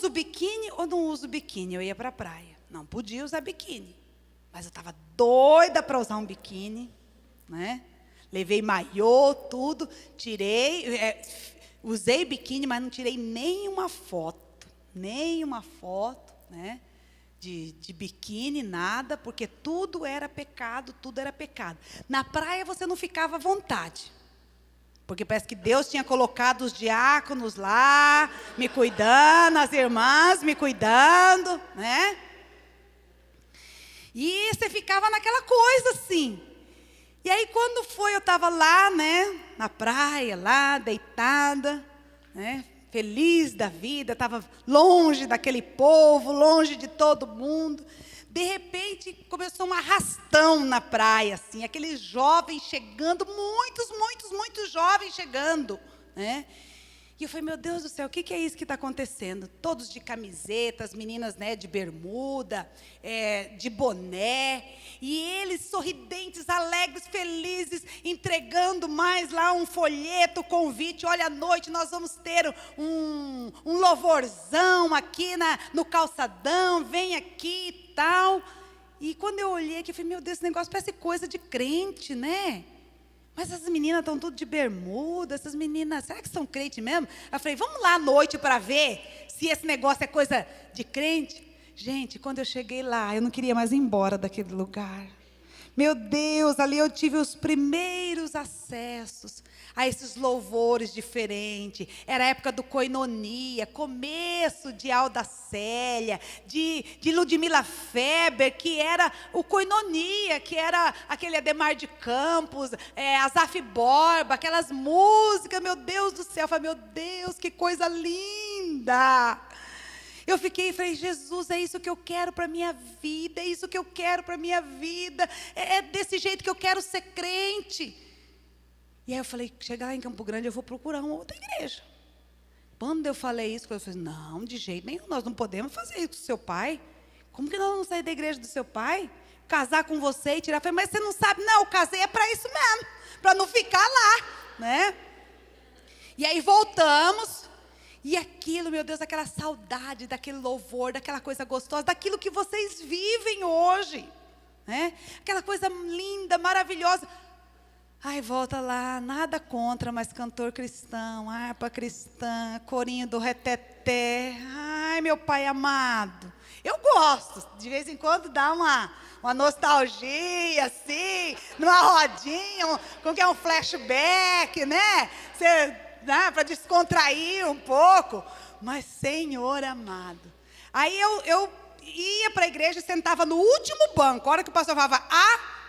uso biquíni ou não uso biquíni? Eu ia para a praia. Não podia usar biquíni. Mas eu estava doida para usar um biquíni, né? Levei maiô, tudo, tirei, usei biquíni, mas não tirei nenhuma foto, né? De biquíni, nada, porque tudo era pecado, tudo era pecado. Na praia você não ficava à vontade, porque parece que Deus tinha colocado os diáconos lá, me cuidando, as irmãs me cuidando, né? E você ficava naquela coisa assim. E aí quando foi, eu estava lá, né, na praia, lá, deitada, né, feliz da vida, estava longe daquele povo, longe de todo mundo. De repente, começou um arrastão na praia, assim, aqueles jovens chegando, muitos jovens chegando, né? E eu falei, meu Deus do céu, o que é isso que está acontecendo? Todos de camiseta, as meninas, né, de bermuda, de boné, e eles sorridentes, alegres, felizes, entregando mais lá um folheto, convite. Olha, à noite nós vamos ter um louvorzão aqui no calçadão, vem aqui e tal. E quando eu olhei aqui, eu falei, meu Deus, esse negócio parece coisa de crente, né? Mas essas meninas estão tudo de bermuda, essas meninas, será que são crentes mesmo? Eu falei, vamos lá à noite para ver se esse negócio é coisa de crente. Gente, quando eu cheguei lá, eu não queria mais ir embora daquele lugar. Meu Deus, ali eu tive os primeiros acessos a esses louvores diferentes. Era a época do Koinonia, começo de Alda Célia, de Ludmila Feber, que era o Koinonia, que era aquele Ademar de Campos, Azaf Borba, aquelas músicas, meu Deus do céu. Eu falei, meu Deus, que coisa linda! Eu fiquei e falei, Jesus, é isso que eu quero para a minha vida, é isso que eu quero para a minha vida, é desse jeito que eu quero ser crente. E aí eu falei, chegar lá em Campo Grande, eu vou procurar uma outra igreja. Quando eu falei isso, eu falei, não, de jeito nenhum, nós não podemos fazer isso com o seu pai. Como que nós vamos sair da igreja do seu pai? Casar com você e tirar? Eu falei, mas você não sabe? Não, eu casei é para isso mesmo, para não ficar lá, né? E aí voltamos. E aquilo, meu Deus, aquela saudade, daquele louvor, daquela coisa gostosa, daquilo que vocês vivem hoje, né? Aquela coisa linda, maravilhosa. Ai, volta lá, nada contra, mas cantor cristão, harpa cristã, corinho do reteté. Ai, meu pai amado. Eu gosto, de vez em quando dá uma nostalgia, assim, numa rodinha, como que é um flashback, né? Para descontrair um pouco, mas Senhor amado. Aí eu ia para a igreja e sentava no último banco. A hora que o pastor falava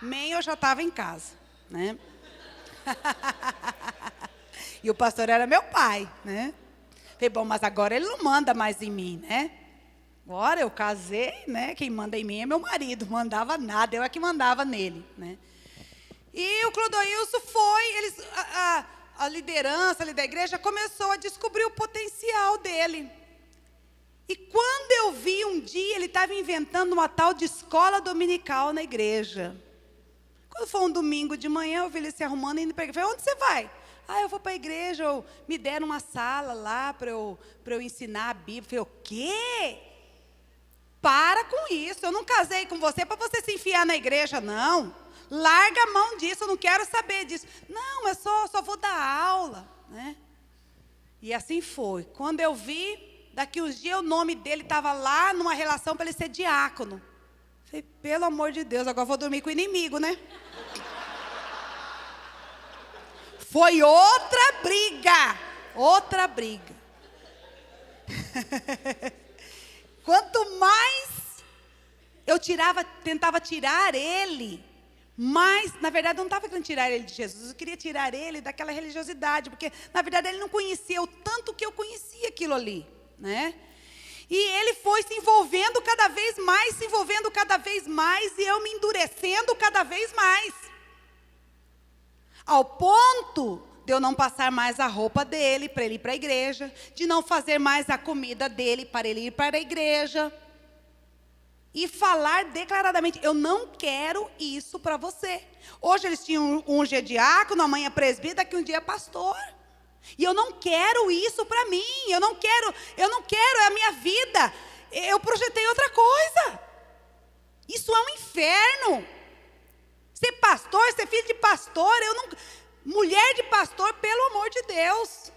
amém, eu já estava em casa, né? E o pastor era meu pai, né? Falei, bom, mas agora ele não manda mais em mim, né? Agora eu casei, né? Quem manda em mim é meu marido, não mandava nada, eu é que mandava nele, né? E o Clodoilson foi, a liderança ali da igreja começou a descobrir o potencial dele. E quando eu vi um dia, ele estava inventando uma tal de escola dominical na igreja. Quando foi um domingo de manhã, eu vi ele se arrumando e indo para a igreja. Eu falei, onde você vai? Eu vou para a igreja, me deram uma sala lá para eu ensinar a Bíblia. Eu falei, o quê? Para com isso, eu não casei com você para você se enfiar na igreja, não. Larga a mão disso, eu não quero saber disso. Não, eu só vou dar aula, né? E assim foi. Quando eu vi, daqui uns dias o nome dele estava lá numa relação para ele ser diácono. Falei, pelo amor de Deus, agora eu vou dormir com o inimigo, né? Foi outra briga. Quanto mais eu tentava tirar ele, mas, na verdade, eu não estava querendo tirar ele de Jesus, eu queria tirar ele daquela religiosidade, porque, na verdade, ele não conhecia o tanto que eu conhecia aquilo ali, né? E ele foi se envolvendo cada vez mais, e eu me endurecendo cada vez mais. Ao ponto de eu não passar mais a roupa dele para ele ir para a igreja, de não fazer mais a comida dele para ele ir para a igreja. E falar declaradamente, eu não quero isso para você. Hoje eles tinham um dia diácono, amanhã presbítero, daqui um dia pastor. E eu não quero isso para mim. Eu não quero a minha vida. Eu projetei outra coisa. Isso é um inferno. Ser pastor, ser filho de pastor, mulher de pastor, pelo amor de Deus.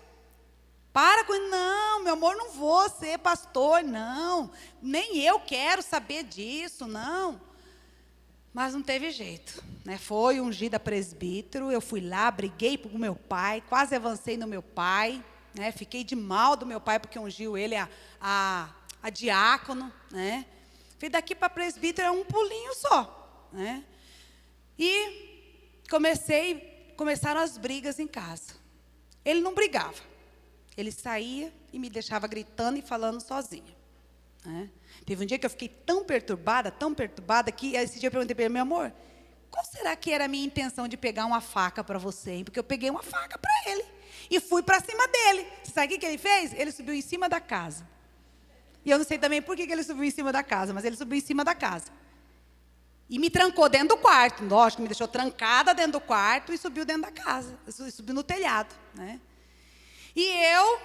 Para com, não, meu amor, não vou ser pastor, não. Nem eu quero saber disso, não. Mas não teve jeito, né? Foi ungida presbítero, eu fui lá, briguei com o meu pai, quase avancei no meu pai, né? Fiquei de mal do meu pai porque ungiu ele a diácono, né? Fui daqui para presbítero, é um pulinho só, né? E começaram as brigas em casa. Ele não brigava. Ele saía e me deixava gritando e falando sozinha, né? Teve um dia que eu fiquei tão perturbada, que esse dia eu perguntei para ele, meu amor, qual será que era a minha intenção de pegar uma faca para você, hein? Porque eu peguei uma faca para ele e fui para cima dele. Você sabe o que ele fez? Ele subiu em cima da casa. E eu não sei também por que ele subiu em cima da casa, mas ele subiu em cima da casa. E me trancou dentro do quarto. Lógico, me deixou trancada dentro do quarto e subiu dentro da casa. Subiu no telhado, né? E eu,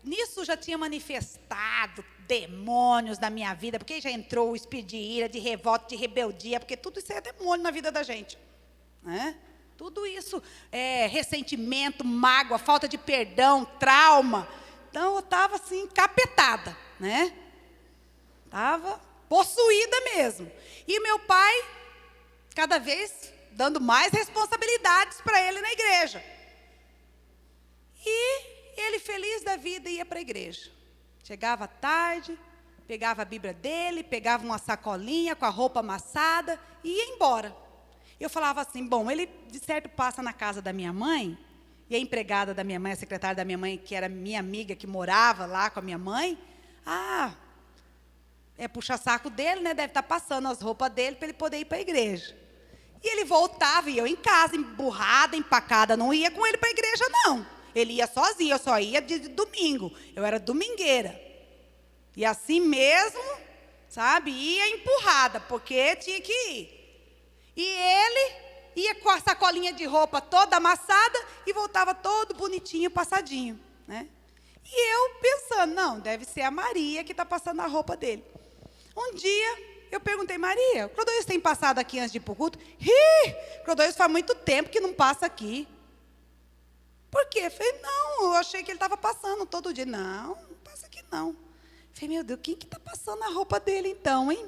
nisso, já tinha manifestado demônios na minha vida, porque já entrou o espírito de ira, de revolta, de rebeldia, porque tudo isso é demônio na vida da gente, né? Tudo isso é ressentimento, mágoa, falta de perdão, trauma. Então eu estava assim, encapetada, né? Estava possuída mesmo. E meu pai, cada vez dando mais responsabilidades para ele na igreja. E ele, feliz da vida, ia para a igreja. Chegava tarde, pegava a Bíblia dele, pegava uma sacolinha com a roupa amassada e ia embora. Eu falava assim, bom, ele de certo passa na casa da minha mãe, e a empregada da minha mãe, a secretária da minha mãe, que era minha amiga, que morava lá com a minha mãe, é puxa-saco dele, né? Deve estar passando as roupas dele para ele poder ir para a igreja. E ele voltava, e eu em casa, emburrada, empacada, não ia com ele para a igreja, não. Ele ia sozinho, eu só ia de domingo. Eu era domingueira. E assim mesmo, sabe, ia empurrada, porque tinha que ir. E ele ia com a sacolinha de roupa toda amassada e voltava todo bonitinho, passadinho, né? E eu pensando, não, deve ser a Maria que está passando a roupa dele. Um dia, eu perguntei, Maria, o Clodoilson tem passado aqui antes de ir para o culto? Clodoilson faz muito tempo que não passa aqui. Por quê? Eu falei, não, eu achei que ele estava passando todo dia. Não, não passa aqui não. Eu falei, meu Deus, quem que está passando a roupa dele então, hein?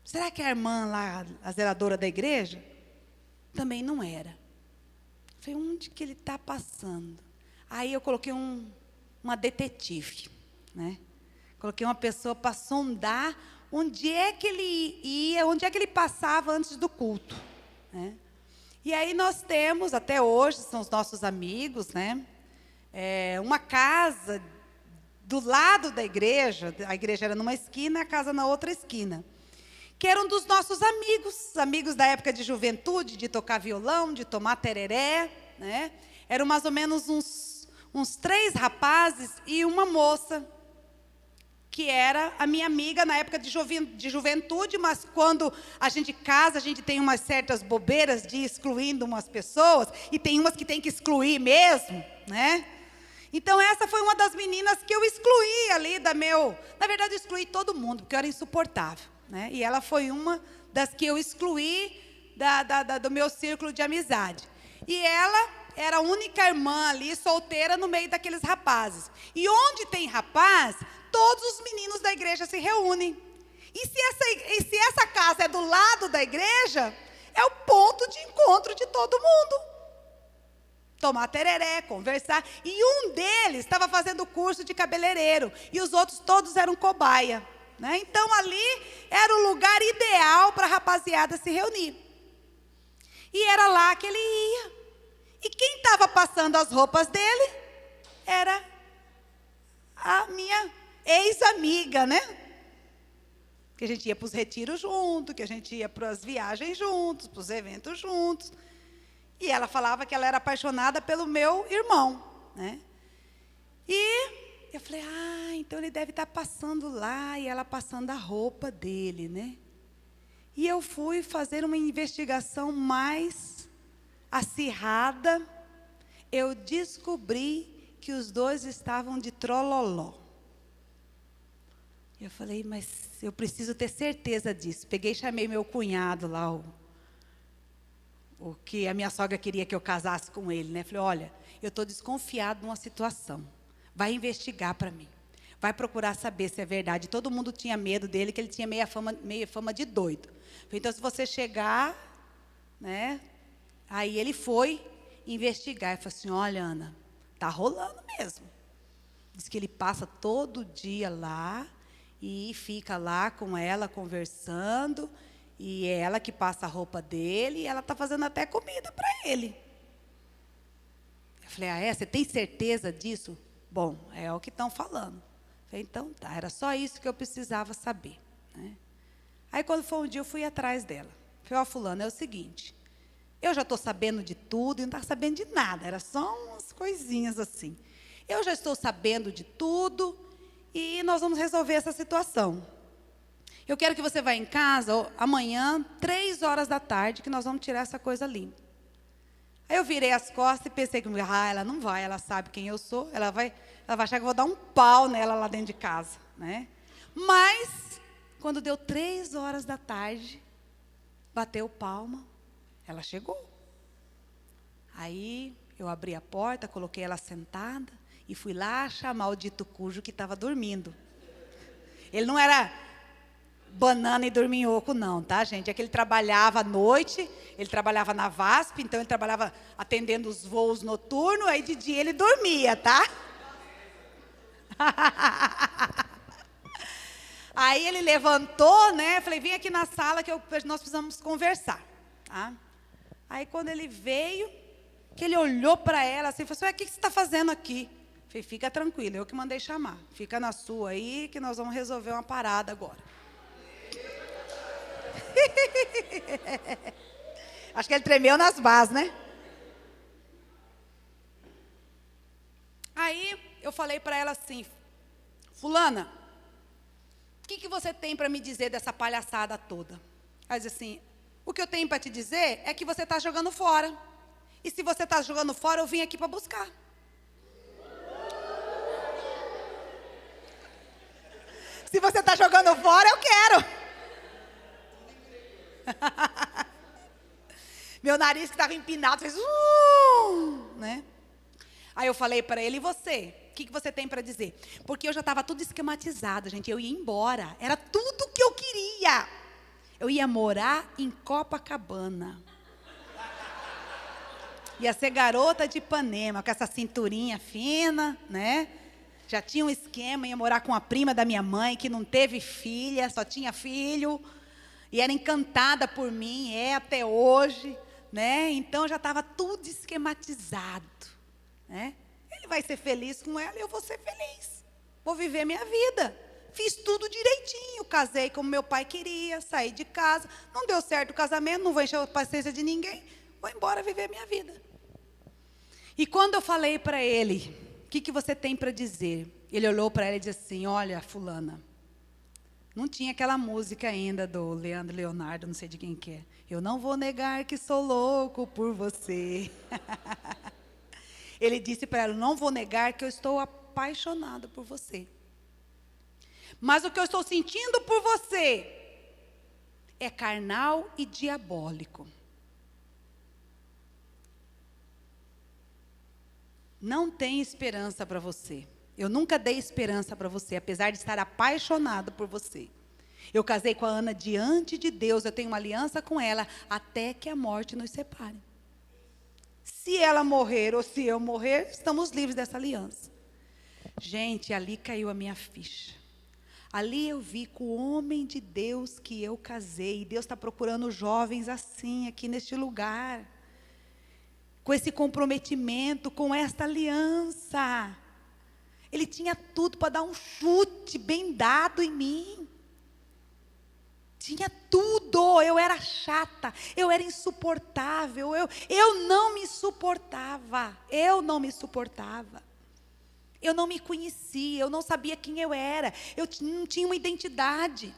Será que a irmã lá, a zeladora da igreja? Também não era. Eu falei, onde que ele está passando? Aí eu coloquei uma detetive, né? Coloquei uma pessoa para sondar onde é que ele ia, onde é que ele passava antes do culto, né? E aí nós temos, até hoje, são os nossos amigos, né? Uma casa do lado da igreja, a igreja era numa esquina, a casa na outra esquina, que eram dos nossos amigos da época de juventude, de tocar violão, de tomar tereré, né? Eram mais ou menos uns 3 rapazes e uma moça, que era a minha amiga na época de juventude, mas quando a gente casa, a gente tem umas certas bobeiras de ir excluindo umas pessoas, e tem umas que tem que excluir mesmo, né? Então essa foi uma das meninas que eu excluí ali na verdade eu excluí todo mundo, porque eu era insuportável, né? E ela foi uma das que eu excluí do meu círculo de amizade. E ela era a única irmã ali, solteira, no meio daqueles rapazes. E onde tem rapaz, todos os meninos da igreja se reúnem. E se essa casa é do lado da igreja, é o ponto de encontro de todo mundo. Tomar tereré, conversar. E um deles estava fazendo curso de cabeleireiro. E os outros todos eram cobaia, né? Então ali era o lugar ideal para a rapaziada se reunir. E era lá que ele ia. E quem estava passando as roupas dele era a minha ex-amiga, né? Que a gente ia para os retiros juntos, que a gente ia para as viagens juntos, para os eventos juntos. E ela falava que ela era apaixonada pelo meu irmão, né? E eu falei, então ele deve estar passando lá, e ela passando a roupa dele, né? E eu fui fazer uma investigação mais acirrada. eu descobri que os dois estavam de trololó. Eu falei, mas eu preciso ter certeza disso. Peguei e chamei meu cunhado lá, o que a minha sogra queria que eu casasse com ele, né? Falei, olha, eu estou desconfiado de uma situação. Vai investigar para mim. Vai procurar saber se é verdade. Todo mundo tinha medo dele, que ele tinha meia fama de doido. Falei, então, se você chegar, né? Aí ele foi investigar. E falou assim, olha, Ana, tá rolando mesmo. Diz que ele passa todo dia lá e fica lá com ela conversando. E é ela que passa a roupa dele e ela está fazendo até comida para ele. Eu falei, ah, você tem certeza disso? Bom, é o que estão falando. Eu falei, então tá, era só isso que eu precisava saber, né? Aí quando foi um dia eu fui atrás dela. Falei, ó, fulana, é o seguinte, eu já estou sabendo de tudo e não estava sabendo de nada, era só umas coisinhas assim. Eu já estou sabendo de tudo e nós vamos resolver essa situação. Eu quero que você vá em casa amanhã, 3h, que nós vamos tirar essa coisa limpa. Aí eu virei as costas e pensei que ela não vai, ela sabe quem eu sou, ela vai achar que eu vou dar um pau nela lá dentro de casa, né? Mas, quando deu 3h, bateu palma, ela chegou. Aí, eu abri a porta, coloquei ela sentada e fui lá chamar o dito cujo que estava dormindo. Ele não era banana e dorminhoco não, tá, gente? É que ele trabalhava à noite, ele trabalhava na VASP, então ele trabalhava atendendo os voos noturnos, aí de dia ele dormia, tá? Aí ele levantou, né? Falei, vem aqui na sala que nós precisamos conversar, tá? Aí quando ele veio, que ele olhou para ela assim, falou assim, o que você está fazendo aqui? Falei, fica tranquilo, eu que mandei chamar. Fica na sua aí, que nós vamos resolver uma parada agora. Acho que ele tremeu nas bases, né? Aí eu falei para ela assim, fulana, o que você tem para me dizer dessa palhaçada toda? Ela disse assim, o que eu tenho para te dizer é que você está jogando fora. E se você está jogando fora, eu vim aqui para buscar. Se você está jogando fora, eu quero. Meu nariz que estava empinado fez né? Aí eu falei para ele, e você? O que você tem para dizer? Porque eu já estava tudo esquematizado, gente. Eu ia embora. Era tudo o que eu queria. Eu ia morar em Copacabana. Ia ser garota de Ipanema, com essa cinturinha fina, né? Já tinha um esquema, ia morar com a prima da minha mãe, que não teve filha, só tinha filho. E era encantada por mim, até hoje, né? Então já estava tudo esquematizado, né? Ele vai ser feliz com ela e eu vou ser feliz. Vou viver minha vida. Fiz tudo direitinho, casei como meu pai queria, saí de casa, não deu certo o casamento, não vou encher a paciência de ninguém, vou embora viver minha vida. E quando eu falei para ele, o que você tem para dizer? Ele olhou para ela e disse assim, olha, fulana, não tinha aquela música ainda do Leandro Leonardo, não sei de quem que é. Eu não vou negar que sou louco por você. Ele disse para ela, não vou negar que eu estou apaixonado por você. Mas o que eu estou sentindo por você é carnal e diabólico. Não tem esperança para você. Eu nunca dei esperança para você, apesar de estar apaixonado por você. Eu casei com a Ana diante de Deus, eu tenho uma aliança com ela, até que a morte nos separe. Se ela morrer ou se eu morrer, estamos livres dessa aliança. Gente, ali caiu a minha ficha. Ali eu vi com o homem de Deus que eu casei. Deus está procurando jovens assim, aqui neste lugar. Com esse comprometimento, com esta aliança. Ele tinha tudo para dar um chute bem dado em mim. Tinha tudo. Eu era chata, eu era insuportável. Eu não me suportava. Eu não me suportava. Eu não me conhecia, eu não sabia quem eu era. Eu não tinha uma identidade.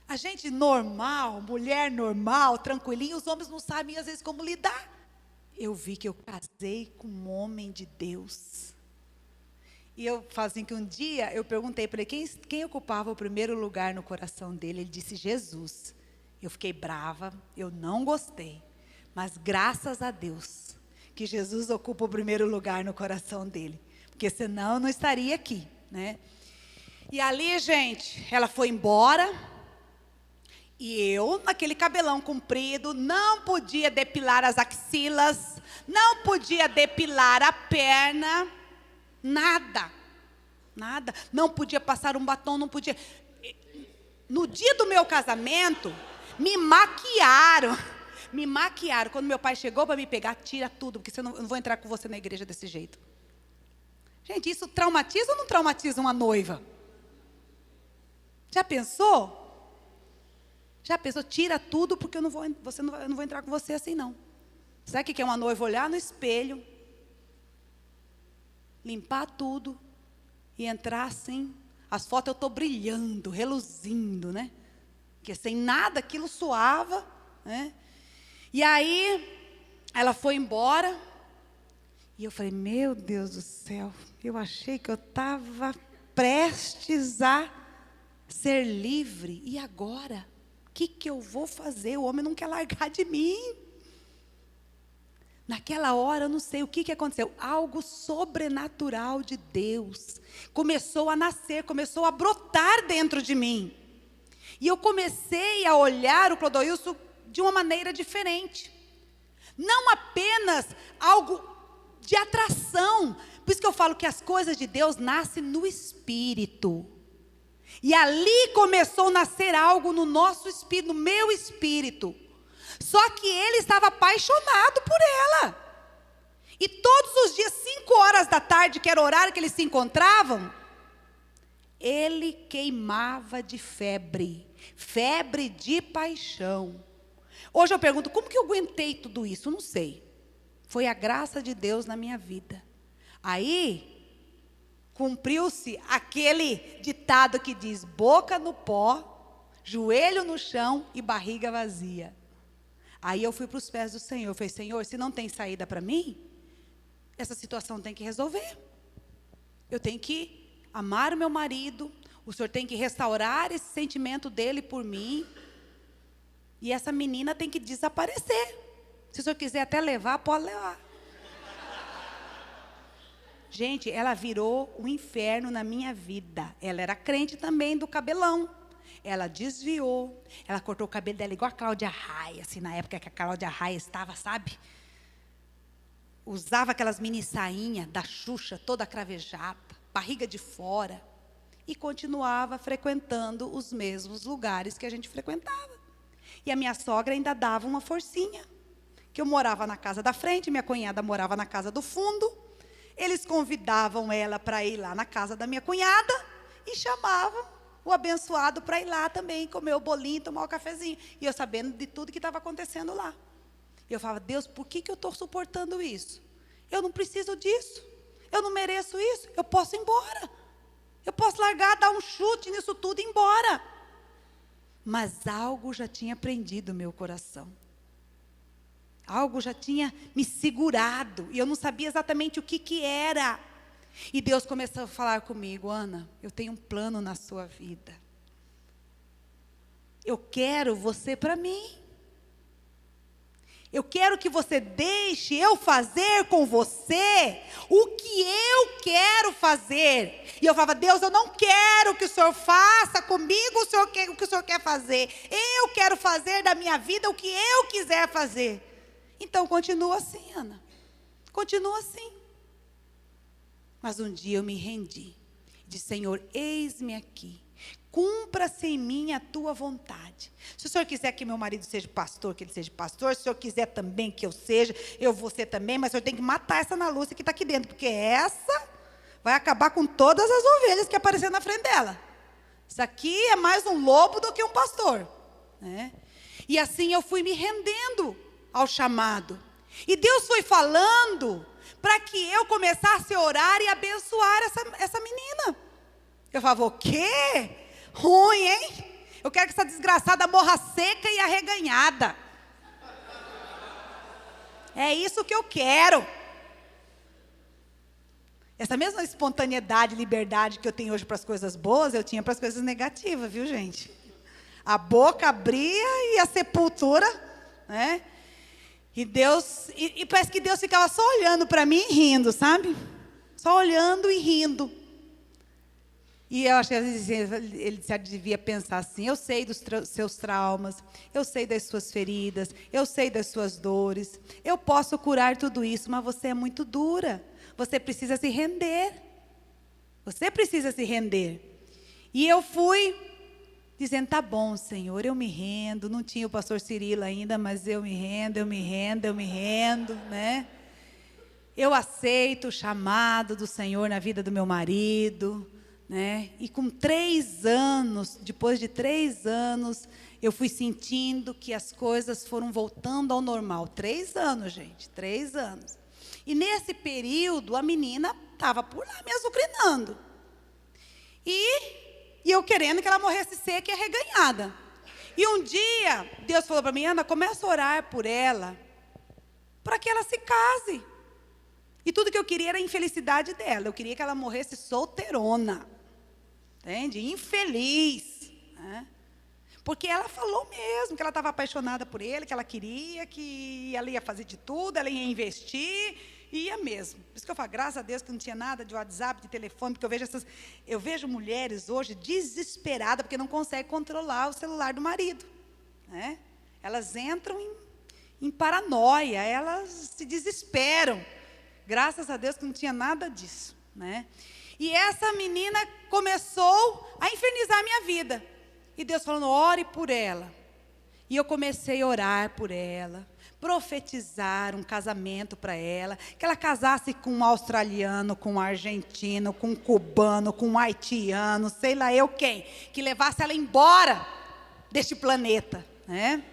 A gente normal, mulher normal, tranquilinha, os homens não sabem às vezes como lidar. eu vi que eu casei com um homem de Deus. E eu falo assim, que um dia eu perguntei para ele, quem ocupava o primeiro lugar no coração dele? Ele disse, Jesus. Eu fiquei brava, eu não gostei. Mas graças a Deus, que Jesus ocupa o primeiro lugar no coração dele. Porque senão eu não estaria aqui, né? E ali, gente, ela foi embora. E eu, naquele cabelão comprido, não podia depilar as axilas, não podia depilar a perna, nada, não podia passar um batom, não podia. No dia do meu casamento, me maquiaram, quando meu pai chegou para me pegar, tira tudo, porque eu não vou entrar com você na igreja desse jeito. Gente, isso traumatiza ou não traumatiza uma noiva? Já pensou? Tira tudo, porque eu não vou entrar com você assim, não. Sabe o que é uma noiva? Olhar no espelho, limpar tudo e entrar assim. As fotos eu estou brilhando, reluzindo, né? Porque sem nada aquilo suava, né? E aí, ela foi embora. E eu falei, meu Deus do céu, eu achei que eu estava prestes a ser livre. E agora? O que eu vou fazer? O homem não quer largar de mim. Naquela hora, eu não sei o que aconteceu. Algo sobrenatural de Deus começou a nascer, começou a brotar dentro de mim. E eu comecei a olhar o Clodoilson de uma maneira diferente. Não apenas algo de atração. Por isso que eu falo que as coisas de Deus nascem no Espírito. E ali começou a nascer algo no nosso espírito, no meu espírito. Só que ele estava apaixonado por ela. E todos os dias, 5 horas da tarde, que era o horário que eles se encontravam, ele queimava de febre de paixão. Hoje eu pergunto, como que eu aguentei tudo isso? Não sei. Foi a graça de Deus na minha vida. Aí cumpriu-se aquele ditado que diz, boca no pó, joelho no chão e barriga vazia. Aí eu fui para os pés do Senhor, eu falei, Senhor, se não tem saída para mim, essa situação tem que resolver. Eu tenho que amar o meu marido, o Senhor tem que restaurar esse sentimento dele por mim, e essa menina tem que desaparecer. Se o Senhor quiser até levar, pode levar. Gente, ela virou um inferno na minha vida. Ela era crente também do cabelão. Ela desviou. Ela cortou o cabelo dela igual a Cláudia Raia. Assim, na época que a Cláudia Raia estava, sabe? Usava aquelas mini sainhas da Xuxa, toda cravejada, barriga de fora. E continuava frequentando os mesmos lugares que a gente frequentava. E a minha sogra ainda dava uma forcinha. Que eu morava na casa da frente, minha cunhada morava na casa do fundo. Eles convidavam ela para ir lá na casa da minha cunhada e chamavam o abençoado para ir lá também, comer o bolinho, tomar o cafezinho. E eu sabendo de tudo que estava acontecendo lá. Eu falava, Deus, por que eu estou suportando isso? Eu não preciso disso. Eu não mereço isso. Eu posso ir embora. Eu posso largar, dar um chute nisso tudo e ir embora. Mas algo já tinha prendido o meu coração. Algo já tinha me segurado. E eu não sabia exatamente o que era. E Deus começou a falar comigo, Ana, eu tenho um plano na sua vida. Eu quero você para mim. Eu quero que você deixe eu fazer com você o que eu quero fazer. E eu falava, Deus, eu não quero que o Senhor faça comigo o que o Senhor quer fazer. Eu quero fazer da minha vida o que eu quiser fazer. Então, continua assim, Ana. Continua assim. Mas um dia eu me rendi. Disse, Senhor, eis-me aqui. Cumpra-se em mim a tua vontade. Se o Senhor quiser que meu marido seja pastor, que ele seja pastor. Se o Senhor quiser também que eu seja, eu vou ser também. Mas o Senhor tem que matar essa Ana Lúcia que está aqui dentro. Porque essa vai acabar com todas as ovelhas que aparecer na frente dela. Isso aqui é mais um lobo do que um pastor, né? E assim eu fui me rendendo ao chamado. E Deus foi falando para que eu começasse a orar e abençoar essa menina. Eu falava, o quê? Ruim, hein? Eu quero que essa desgraçada morra seca e arreganhada. É isso que eu quero. Essa mesma espontaneidade, liberdade que eu tenho hoje para as coisas boas, eu tinha para as coisas negativas, viu, gente? A boca abria e a sepultura, né? E Deus, e parece que Deus ficava só olhando para mim e rindo, sabe? Só olhando e rindo. E eu acho que às vezes ele já devia pensar assim: eu sei dos seus traumas, eu sei das suas feridas, eu sei das suas dores, eu posso curar tudo isso, mas você é muito dura, você precisa se render. Você precisa se render. E eu fui dizendo: tá bom, Senhor, eu me rendo. Não tinha o pastor Cirilo ainda, mas eu me rendo, né? Eu aceito o chamado do Senhor na vida do meu marido, né? E com 3 anos, depois de 3 anos, eu fui sentindo que as coisas foram voltando ao normal. 3 anos, gente, 3 anos. E nesse período, a menina estava por lá me azucrinando. E eu querendo que ela morresse seca e arreganhada. E um dia, Deus falou para mim: Ana, começa a orar por ela, para que ela se case. E tudo que eu queria era a infelicidade dela. Eu queria que ela morresse solteirona. Entende? Infeliz. Né? Porque ela falou mesmo que ela estava apaixonada por ele, que ela queria, que ela ia fazer de tudo, ela ia investir, ia mesmo. Por isso que eu falo, graças a Deus que não tinha nada de WhatsApp, de telefone, porque eu vejo mulheres hoje desesperadas, porque não conseguem controlar o celular do marido. Né? Elas entram em paranoia, elas se desesperam. Graças a Deus que não tinha nada disso, né? E essa menina começou a infernizar a minha vida. E Deus falando: ore por ela. E eu comecei a orar por ela, profetizar um casamento para ela, que ela casasse com um australiano, com um argentino, com um cubano, com um haitiano, sei lá eu quem, que levasse ela embora deste planeta, né?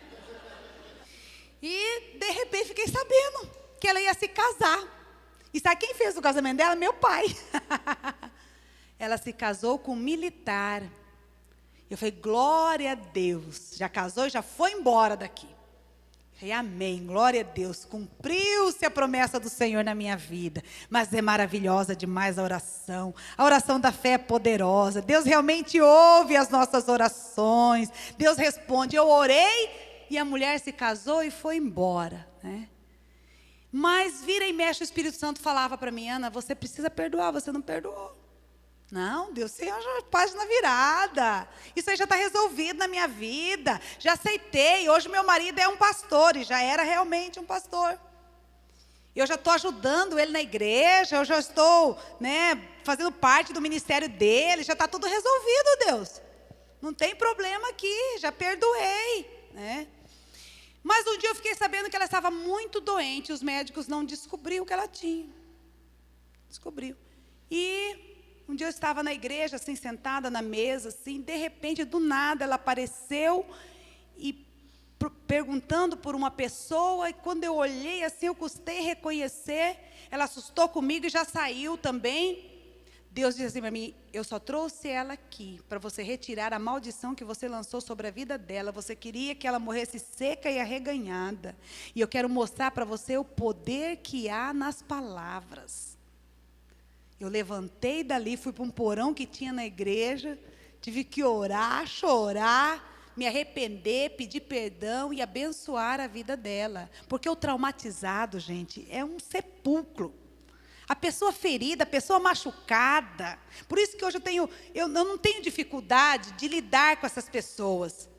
E de repente fiquei sabendo que ela ia se casar. E sabe quem fez o casamento dela? Meu pai. Ela se casou com um militar. Eu falei: glória a Deus. Já casou e já foi embora daqui. Eu falei: amém, glória a Deus. Cumpriu-se a promessa do Senhor na minha vida. Mas é maravilhosa demais a oração. A oração da fé é poderosa. Deus realmente ouve as nossas orações. Deus responde. Eu orei e a mulher se casou e foi embora, né? Mas vira e mexe, o Espírito Santo falava para mim: Ana, você precisa perdoar, você não perdoou. Não, Deus, Senhor, já página virada. Isso aí já está resolvido na minha vida. Já aceitei, hoje meu marido é um pastor, e já era realmente um pastor. Eu já estou ajudando ele na igreja, eu já estou, né, fazendo parte do ministério dele, já está tudo resolvido, Deus. Não tem problema aqui, já perdoei, né? Mas um dia eu fiquei sabendo que ela estava muito doente, e os médicos não descobriram o que ela tinha. Descobriu. E um dia eu estava na igreja, assim, sentada na mesa, assim, de repente, do nada, ela apareceu e perguntando por uma pessoa, e quando eu olhei assim, eu custei reconhecer, ela assustou comigo e já saiu também. Deus disse assim para mim: eu só trouxe ela aqui para você retirar a maldição que você lançou sobre a vida dela. Você queria que ela morresse seca e arreganhada. E eu quero mostrar para você o poder que há nas palavras. Eu levantei dali, fui para um porão que tinha na igreja, tive que orar, chorar, me arrepender, pedir perdão e abençoar a vida dela. Porque o traumatizado, gente, é um sepulcro. A pessoa ferida, a pessoa machucada. Por isso que hoje eu não tenho dificuldade de lidar com essas pessoas.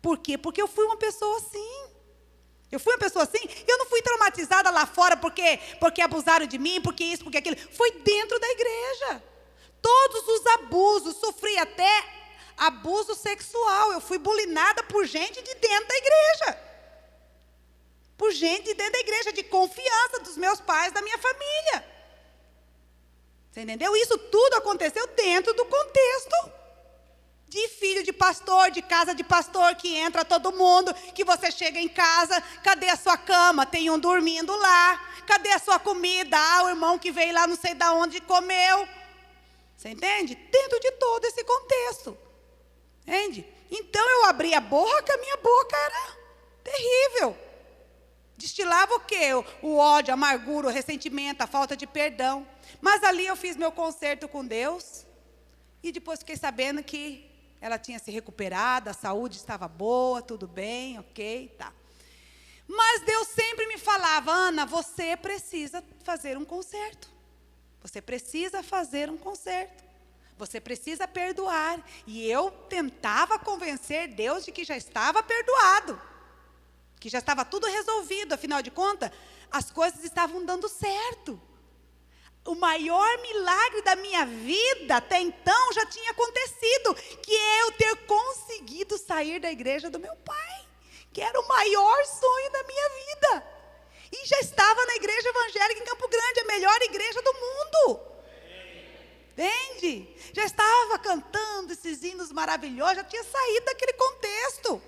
Por quê? Porque eu fui uma pessoa assim. Eu não fui traumatizada lá fora porque abusaram de mim, porque isso, porque aquilo. Foi dentro da igreja. Todos os abusos, sofri até abuso sexual. Eu fui bulinada por gente de dentro da igreja. Por gente de dentro da igreja, de confiança dos meus pais, da minha família. Você entendeu? Isso tudo aconteceu dentro do contexto de filho de pastor, de casa de pastor, que entra todo mundo, que você chega em casa, cadê a sua cama? Tem um dormindo lá. Cadê a sua comida? Ah, o irmão que veio lá não sei de onde comeu. Você entende? Dentro de todo esse contexto. Entende? Então eu abri a boca, a minha boca era terrível. Destilava o quê? O ódio, a amargura, o ressentimento, a falta de perdão. Mas ali eu fiz meu concerto com Deus. E depois fiquei sabendo que ela tinha se recuperado, a saúde estava boa, tudo bem, ok, tá. Mas Deus sempre me falava: Ana, você precisa fazer um concerto. Você precisa fazer um concerto. Você precisa perdoar. E eu tentava convencer Deus de que já estava perdoado. Que já estava tudo resolvido. Afinal de contas, as coisas estavam dando certo. O maior milagre da minha vida até então já tinha acontecido, que é eu ter conseguido sair da igreja do meu pai, que era o maior sonho da minha vida. E já estava na igreja evangélica em Campo Grande, a melhor igreja do mundo. Entende? Já estava cantando esses hinos maravilhosos, já tinha saído daquele contexto.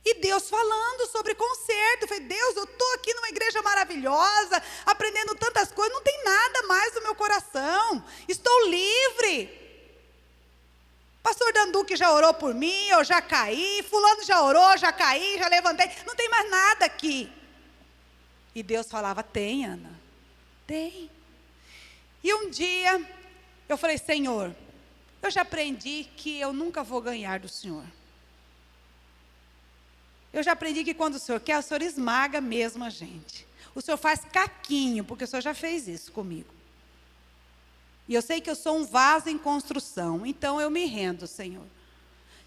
E Deus falando sobre concerto. Eu falei: Deus, eu estou aqui numa igreja maravilhosa, aprendendo tantas coisas, não tem nada mais no meu coração. Estou livre. Pastor Danduque já orou por mim, eu já caí. Fulano já orou, já caí, já levantei. Não tem mais nada aqui. E Deus falava: tem, Ana, tem. E um dia eu falei: Senhor, eu já aprendi que eu nunca vou ganhar do Senhor. Eu já aprendi que quando o Senhor quer, o Senhor esmaga mesmo a gente. O Senhor faz caquinho, porque o Senhor já fez isso comigo. E eu sei que eu sou um vaso em construção, então eu me rendo, Senhor.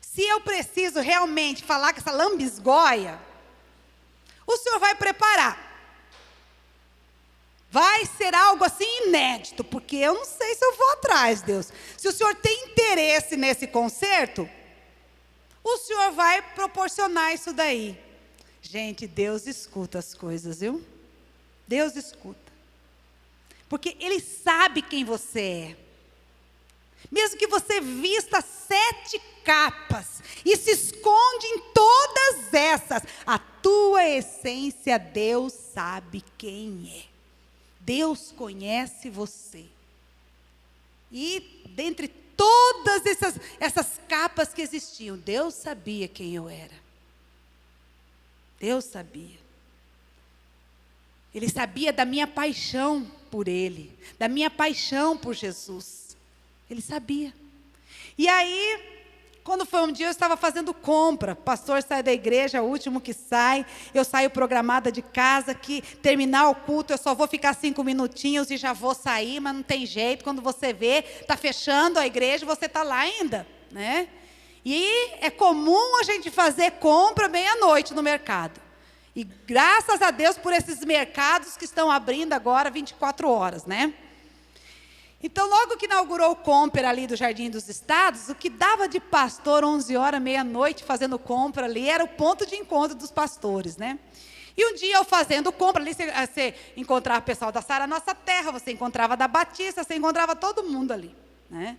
Se eu preciso realmente falar com essa lambisgoia, o Senhor vai preparar. Vai ser algo assim inédito, porque eu não sei se eu vou atrás, Deus. Se o Senhor tem interesse nesse concerto, o Senhor vai proporcionar isso daí. Gente, Deus escuta as coisas, viu? Deus escuta. Porque Ele sabe quem você é. Mesmo que você vista 7 capas e se esconde em todas essas, a tua essência, Deus sabe quem é. Deus conhece você. E dentre todas essas capas que existiam, Deus sabia quem eu era. Deus sabia. Ele sabia da minha paixão por Ele, da minha paixão por Jesus. Ele sabia. E aí, quando foi um dia, eu estava fazendo compra. O pastor sai da igreja, o último que sai. Eu saio programada de casa, que terminar o culto, eu só vou ficar 5 minutinhos e já vou sair, mas não tem jeito. Quando você vê, está fechando a igreja, você está lá ainda, né? E é comum a gente fazer compra meia-noite no mercado. E graças a Deus por esses mercados que estão abrindo agora 24 horas, né? Então, logo que inaugurou o Comper ali do Jardim dos Estados, o que dava de pastor 11 horas, meia-noite, fazendo compra ali, era o ponto de encontro dos pastores, né? E um dia eu fazendo compra ali, você encontrava o pessoal da Sara Nossa Terra, você encontrava da Batista, você encontrava todo mundo ali, né?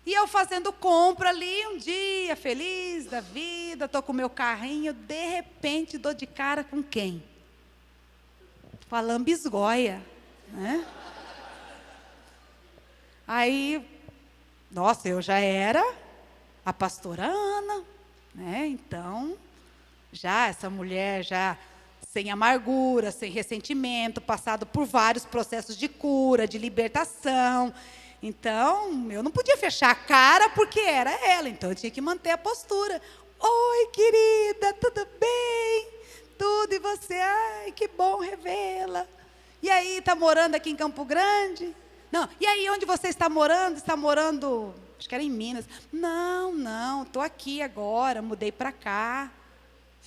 E eu fazendo compra ali, um dia, feliz da vida, estou com o meu carrinho, de repente dou de cara com quem? Com a lambisgoia, né? Aí, nossa, eu já era a pastora Ana, né? Então, já essa mulher, já sem amargura, sem ressentimento, passado por vários processos de cura, de libertação. Então, eu não podia fechar a cara porque era ela, então eu tinha que manter a postura. Oi, querida, tudo bem? Tudo, e você? Ai, que bom, revela. E aí, está morando aqui em Campo Grande? Não, e aí onde você está morando? Está morando, acho que era em Minas. Não, estou aqui agora, mudei para cá.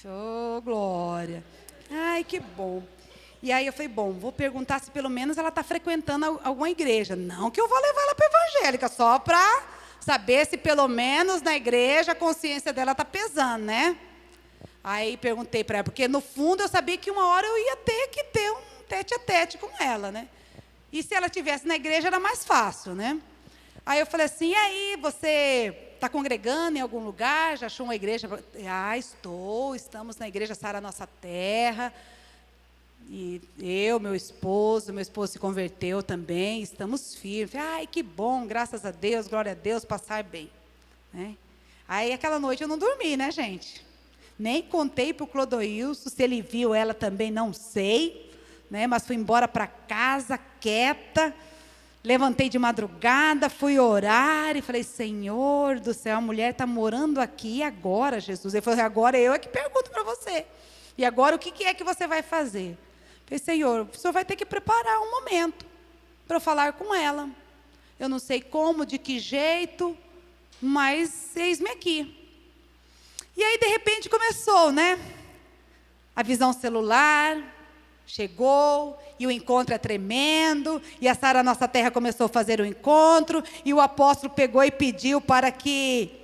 Oh, glória. Ai, que bom. E aí eu falei, bom, vou perguntar se pelo menos ela está frequentando alguma igreja. Não que eu vou levar ela para a evangélica, só para saber se pelo menos na igreja a consciência dela está pesando, né? Aí perguntei para ela, porque no fundo eu sabia que uma hora eu ia ter que ter um tete-a-tete com ela, né? E se ela estivesse na igreja era mais fácil, né? Aí eu falei assim, e aí, você está congregando em algum lugar? Já achou uma igreja? Ah, estamos na igreja Sara Nossa Terra. E eu, meu esposo se converteu também, estamos firmes. Ai, que bom, graças a Deus, glória a Deus, passar bem, né? Aí aquela noite eu não dormi, né, gente? Nem contei para o Clodoilson, se ele viu ela também, não sei, né? Mas fui embora para casa, quieta. Levantei de madrugada, fui orar e falei, Senhor do céu, a mulher está morando aqui, e agora, Jesus? Ele falou, agora eu é que pergunto para você. E agora o que é que você vai fazer? Eu falei, Senhor, o senhor vai ter que preparar um momento para eu falar com ela. Eu não sei como, de que jeito, mas eis-me aqui. E aí, de repente, começou, né? A visão celular chegou, e o encontro é tremendo, e a Sara Nossa Terra começou a fazer o encontro, e o apóstolo pegou e pediu para que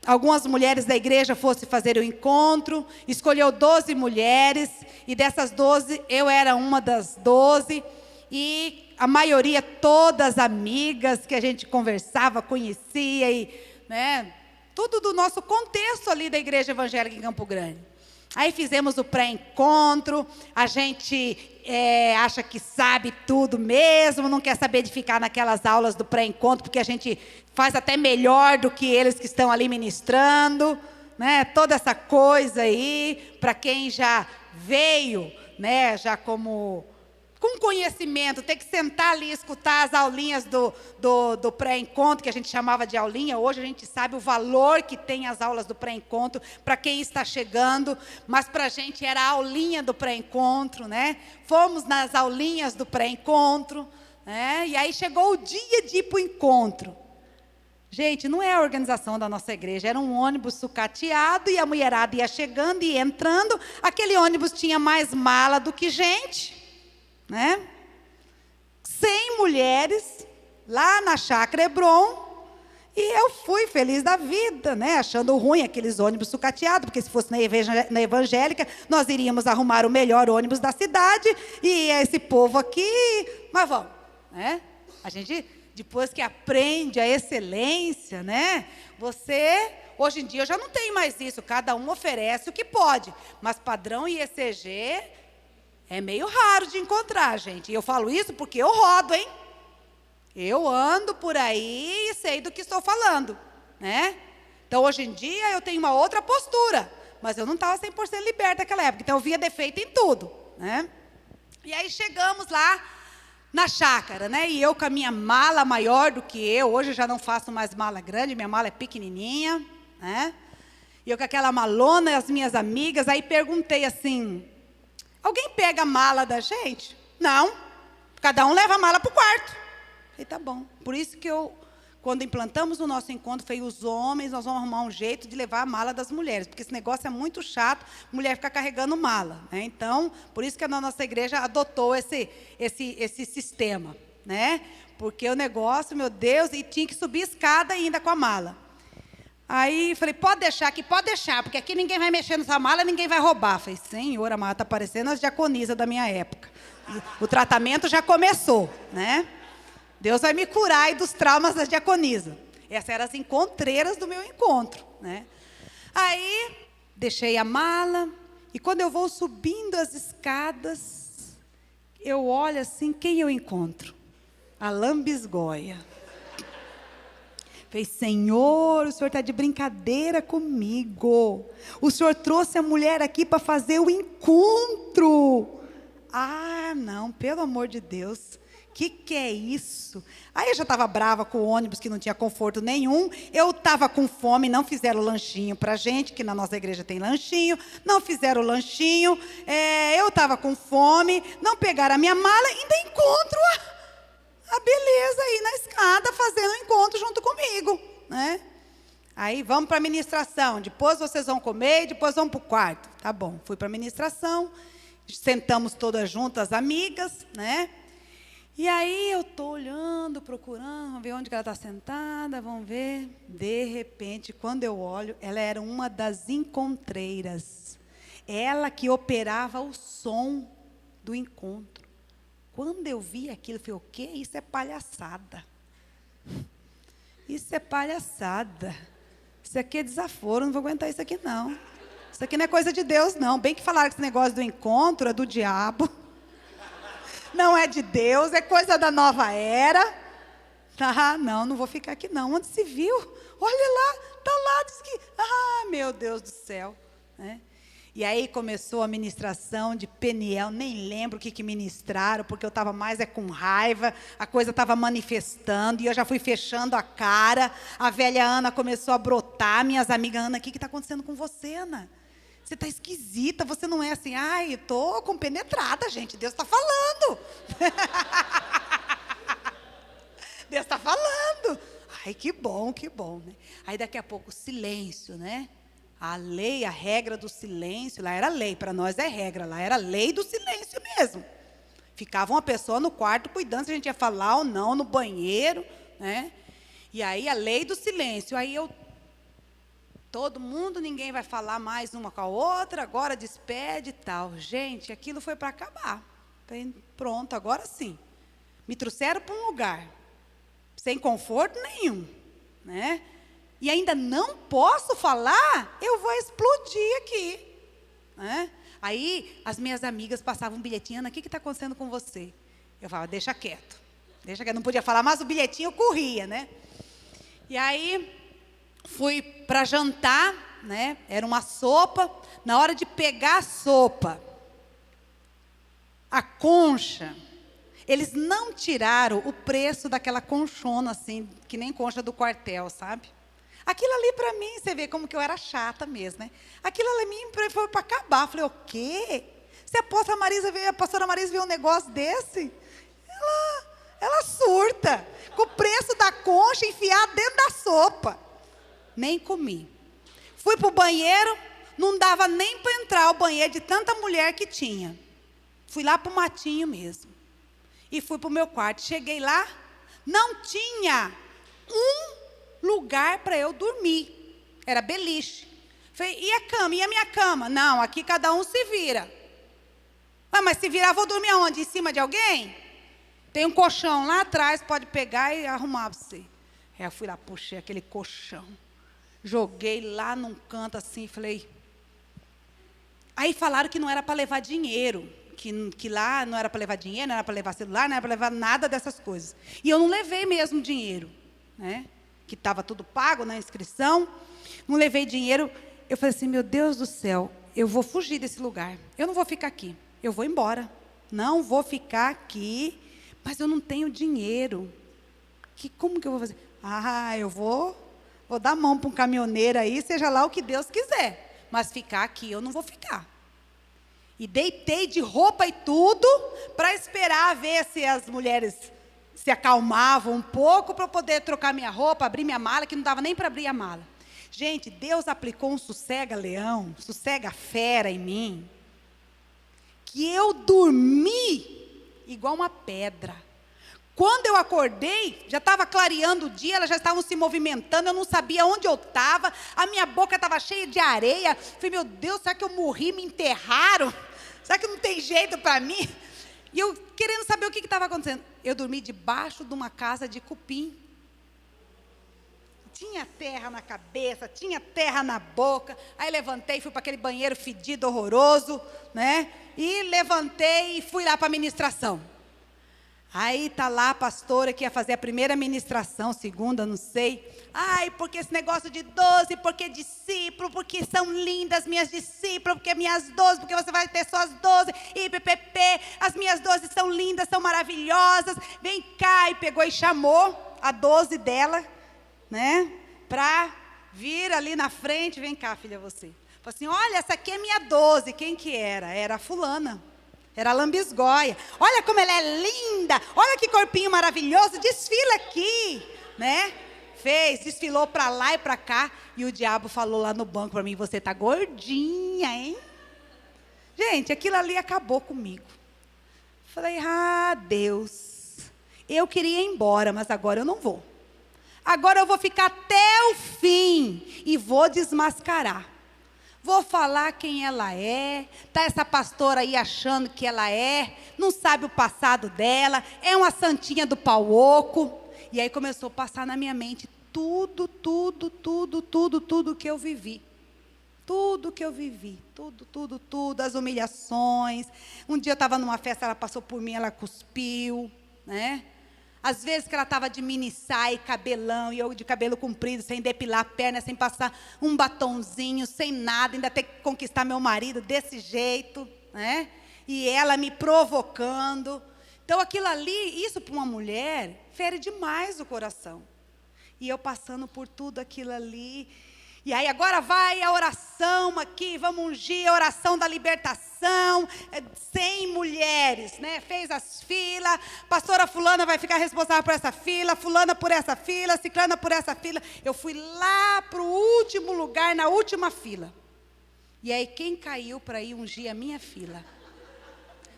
algumas mulheres da igreja fossem fazer o encontro, escolheu 12 mulheres, e dessas 12, eu era uma das 12, e a maioria todas amigas, que a gente conversava, conhecia, e, né, tudo do nosso contexto ali da igreja evangélica em Campo Grande. Aí fizemos o pré-encontro, a gente acha que sabe tudo mesmo, não quer saber de ficar naquelas aulas do pré-encontro, porque a gente faz até melhor do que eles que estão ali ministrando, né? Toda essa coisa aí, para quem já veio, né, já com conhecimento, tem que sentar ali e escutar as aulinhas do pré-encontro, que a gente chamava de aulinha. Hoje a gente sabe o valor que tem as aulas do pré-encontro, para quem está chegando, mas para a gente era a aulinha do pré-encontro, né? Fomos nas aulinhas do pré-encontro, né? E aí chegou o dia de ir para o encontro. Gente, não é a organização da nossa igreja, era um ônibus sucateado, e a mulherada ia chegando e entrando, aquele ônibus tinha mais mala do que gente, né? 100 mulheres lá na Chácara Hebron, e eu fui feliz da vida, né? Achando ruim aqueles ônibus sucateados, porque se fosse na evangélica, nós iríamos arrumar o melhor ônibus da cidade, e esse povo aqui, mas vamos, né? A gente, depois que aprende a excelência, né? Hoje em dia eu já não tenho mais isso, cada um oferece o que pode, mas padrão IECG é meio raro de encontrar, gente. E eu falo isso porque eu rodo, hein? Eu ando por aí e sei do que estou falando, né? Então, hoje em dia, eu tenho uma outra postura. Mas eu não estava 100% liberta naquela época. Então, eu via defeito em tudo, né? E aí, chegamos lá na chácara, né? E eu com a minha mala maior do que eu. Hoje, eu já não faço mais mala grande. Minha mala é pequenininha, né? E eu com aquela malona e as minhas amigas. Aí, perguntei assim... Alguém pega a mala da gente? Não. Cada um leva a mala para o quarto. Falei, tá bom. Por isso que quando implantamos o nosso encontro, falei, os homens, nós vamos arrumar um jeito de levar a mala das mulheres, porque esse negócio é muito chato, mulher ficar carregando mala, né? Então, por isso que a nossa igreja adotou esse sistema, né? Porque o negócio, meu Deus, e tinha que subir escada ainda com a mala. Aí, falei, pode deixar aqui, pode deixar, porque aqui ninguém vai mexer nessa mala, ninguém vai roubar. Falei, Senhor, a mala está parecendo as diaconisas da minha época. O tratamento já começou, né? Deus vai me curar aí dos traumas das diaconisas. Essas eram as encontreiras do meu encontro, né? Aí, deixei a mala, e quando eu vou subindo as escadas, eu olho assim, quem eu encontro? A Lambisgoia. Falei, Senhor, o Senhor está de brincadeira comigo. O Senhor trouxe a mulher aqui para fazer o encontro. Ah, não, pelo amor de Deus. Que é isso? Aí eu já estava brava com o ônibus, que não tinha conforto nenhum. Eu estava com fome, não fizeram lanchinho para a gente, que na nossa igreja tem lanchinho. Não fizeram lanchinho. Eu estava com fome, não pegaram a minha mala, ainda encontro a beleza aí na escada, fazendo um encontro junto comigo, né? Aí vamos para a ministração, depois vocês vão comer e depois vão para o quarto. Tá bom, fui para a ministração, sentamos todas juntas, amigas, né? E aí eu estou olhando, procurando, vamos ver onde que ela está sentada, vamos ver. De repente, quando eu olho, ela era uma das encontreiras. Ela que operava o som do encontro. Quando eu vi aquilo, eu falei, o quê? Isso é palhaçada. Isso é palhaçada. Isso aqui é desaforo, não vou aguentar isso aqui não. Isso aqui não é coisa de Deus não. Bem que falaram que esse negócio do encontro é do diabo. Não é de Deus, é coisa da nova era. Ah, não vou ficar aqui não. Onde se viu? Olha lá, está lá, diz que... Ah, meu Deus do céu. Né? E aí começou a ministração de Peniel, nem lembro o que ministraram, porque eu estava mais com raiva, a coisa estava manifestando, e eu já fui fechando a cara, a velha Ana começou a brotar, minhas amigas, Ana, o que está acontecendo com você, Ana? Você está esquisita, você não é assim, ai, estou compenetrada, gente, Deus está falando. Deus está falando. Ai, que bom, né? Aí daqui a pouco, silêncio, né? A lei, a regra do silêncio, lá era lei, para nós é regra, lá era lei do silêncio mesmo. Ficava uma pessoa no quarto cuidando se a gente ia falar ou não, no banheiro, né? E aí a lei do silêncio, aí todo mundo, ninguém vai falar mais uma com a outra, agora despede e tal. Gente, aquilo foi para acabar. Pronto, agora sim. Me trouxeram para um lugar, sem conforto nenhum, né? E ainda não posso falar, eu vou explodir aqui, né? Aí as minhas amigas passavam um bilhetinho, Ana, o que está acontecendo com você? Eu falava, deixa quieto, não podia falar, mas o bilhetinho corria, né? E aí fui para jantar, né? Era uma sopa, na hora de pegar a sopa, a concha, eles não tiraram o preço daquela conchona, assim, que nem concha do quartel, sabe? Aquilo ali para mim, você vê como que eu era chata mesmo, né? Aquilo ali foi para acabar. Eu falei, o quê? Se a pastora Marisa vê um negócio desse, ela surta. Com o preço da concha enfiado dentro da sopa. Nem comi. Fui para o banheiro, não dava nem para entrar ao banheiro de tanta mulher que tinha. Fui lá para o matinho mesmo. E fui para o meu quarto. Cheguei lá, não tinha lugar para eu dormir. Era beliche. Falei, e a cama? E a minha cama? Não, aqui cada um se vira. Mas se virar, vou dormir aonde? Em cima de alguém? Tem um colchão lá atrás, pode pegar e arrumar para você. Aí eu fui lá, puxei aquele colchão. Joguei lá num canto assim, falei... Aí falaram que não era para levar dinheiro. Que lá não era para levar dinheiro, não era para levar celular, não era para levar nada dessas coisas. E eu não levei mesmo dinheiro, né? Que estava tudo pago na inscrição, não levei dinheiro. Eu falei assim, meu Deus do céu, eu vou fugir desse lugar, eu não vou ficar aqui, eu vou embora, não vou ficar aqui, mas eu não tenho dinheiro, como que eu vou fazer? Eu vou dar a mão para um caminhoneiro aí, seja lá o que Deus quiser, mas ficar aqui eu não vou ficar. E deitei de roupa e tudo, para esperar ver se as mulheres se acalmavam um pouco, para eu poder trocar minha roupa, abrir minha mala, que não dava nem para abrir a mala. Gente, Deus aplicou um sossega-leão, sossega-fera em mim, que eu dormi igual uma pedra. Quando eu acordei, já estava clareando o dia, elas já estavam se movimentando, eu não sabia onde eu estava, a minha boca estava cheia de areia. Falei, meu Deus, será que eu morri, me enterraram? Será que não tem jeito para mim? E eu querendo saber o que estava acontecendo. Eu dormi debaixo de uma casa de cupim. Tinha terra na cabeça, tinha terra na boca. Aí levantei, fui para aquele banheiro fedido, horroroso, né? E levantei e fui lá para a ministração. Aí está lá a pastora que ia fazer a primeira ministração, segunda, não sei. Porque esse negócio de 12, porque discípulo, porque são lindas minhas discípulas, porque minhas 12, porque você vai ter só as 12, e ppp, as minhas 12 são lindas, são maravilhosas, vem cá, e pegou e chamou a 12 dela, né, para vir ali na frente, vem cá, filha, você. Falou assim, olha, essa aqui é minha 12, quem que era? Era a fulana. Era a lambisgoia. Olha como ela é linda. Olha que corpinho maravilhoso. Desfila aqui, né? Desfilou para lá e para cá. E o diabo falou lá no banco para mim, você tá gordinha, hein? Gente, aquilo ali acabou comigo. Falei, Deus. Eu queria ir embora, mas agora eu não vou. Agora eu vou ficar até o fim. E vou desmascarar. Vou falar quem ela é. Está essa pastora aí achando que ela não sabe o passado dela, é uma santinha do pau oco. E aí começou a passar na minha mente tudo que eu vivi. Tudo que eu vivi, tudo, as humilhações. Um dia eu estava numa festa, ela passou por mim, ela cuspiu, né? Às vezes que ela estava de mini saia, cabelão, e eu de cabelo comprido, sem depilar a perna, sem passar um batonzinho, sem nada, ainda ter que conquistar meu marido desse jeito, né? E ela me provocando. Então aquilo ali, isso para uma mulher, fere demais o coração. E eu passando por tudo aquilo ali. E aí agora vai a oração aqui, vamos ungir a oração da libertação, 100 mulheres, né? Fez as filas, pastora fulana vai ficar responsável por essa fila, fulana por essa fila, ciclana por essa fila. Eu fui lá para o último lugar, na última fila. E aí quem caiu para ir ungir a minha fila?